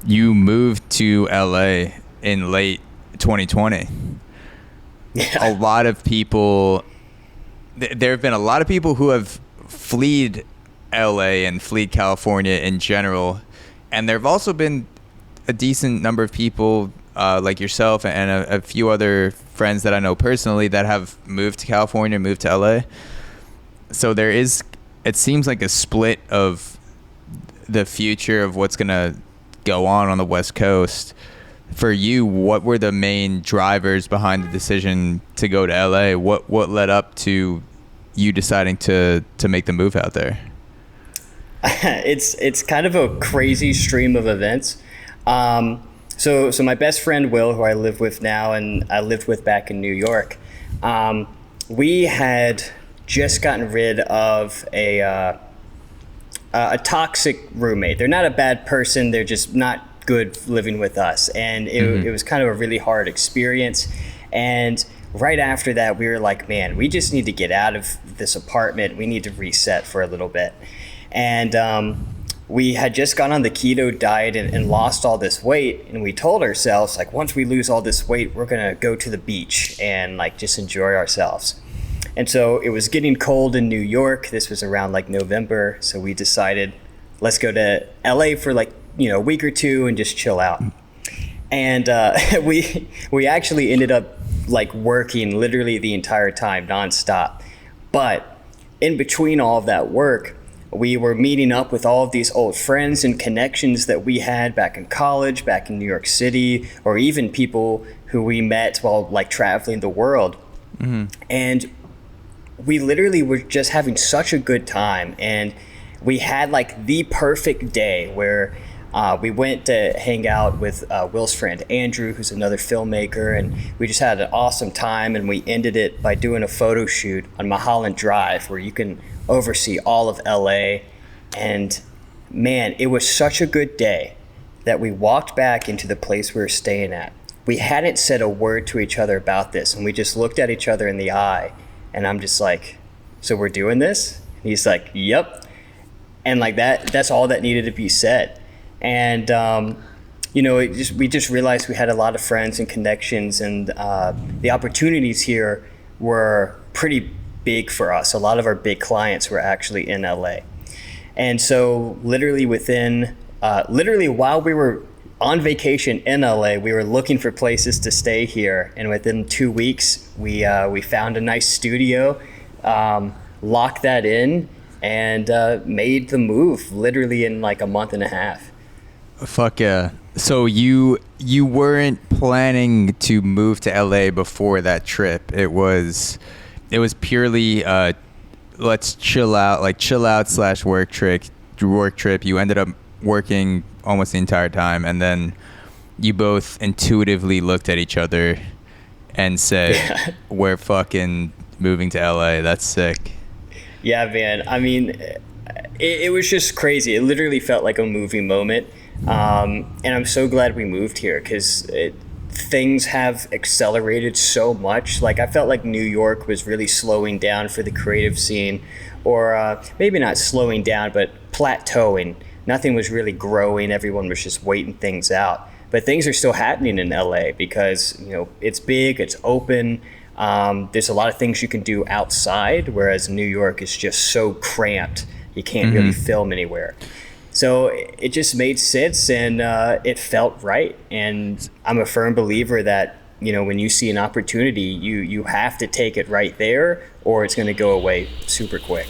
you moved to LA in late 2020. Yeah. A lot of people, there have been a lot of people who have fled LA and fled California in general. And there have also been a decent number of people like yourself and a few other friends that I know personally that have moved to California, moved to LA. So it seems like a split of the future of what's going to go on the West Coast. For you, what were the main drivers behind the decision to go to LA? What led up to you deciding to make the move out there? It's kind of a crazy stream of events. So my best friend Will, who I live with now and I lived with back in New York, we had just gotten rid of a toxic roommate. They're not a bad person. They're just not good living with us. And it was kind of a really hard experience. And right after that, we were like, man, we just need to get out of this apartment. We need to reset for a little bit. And we had just gone on the keto diet and lost all this weight. And we told ourselves, like, once we lose all this weight, we're going to go to the beach and like just enjoy ourselves. And so it was getting cold in New York. This was around like November. So we decided, let's go to LA for like, a week or two and just chill out. And we actually ended up like working literally the entire time nonstop. But in between all of that work, we were meeting up with all of these old friends and connections that we had back in college, back in New York City, or even people who we met while like traveling the world. Mm-hmm. And we literally were just having such a good time. And we had like the perfect day where we went to hang out with Will's friend Andrew, who's another filmmaker, and we just had an awesome time. And we ended it by doing a photo shoot on Mulholland Drive, where you can oversee all of LA. And man, it was such a good day that we walked back into the place we were staying at. We hadn't said a word to each other about this, and we just looked at each other in the eye. And I'm just like, so we're doing this? And he's like, yep. And like that's all that needed to be said. And, we just realized we had a lot of friends and connections, and the opportunities here were pretty big for us. A lot of our big clients were actually in LA. And so literally while we were on vacation in LA, we were looking for places to stay here. And within 2 weeks, we found a nice studio, locked that in, and made the move literally in like a month and a half. Fuck yeah. So you weren't planning to move to LA before that trip. It was purely let's chill out / work trip. You ended up working almost the entire time, and then you both intuitively looked at each other and said, yeah, we're fucking moving to LA. That's sick. Yeah, man. I mean, it was just crazy. It literally felt like a movie moment. And I'm so glad we moved here, because things have accelerated so much. Like, I felt like New York was really slowing down for the creative scene, or maybe not slowing down, but plateauing. Nothing was really growing. Everyone was just waiting things out. But things are still happening in LA because, it's big, it's open. There's a lot of things you can do outside, whereas New York is just so cramped. You can't really film anywhere. So it just made sense, and it felt right. And I'm a firm believer that, when you see an opportunity, you have to take it right there, or it's going to go away super quick.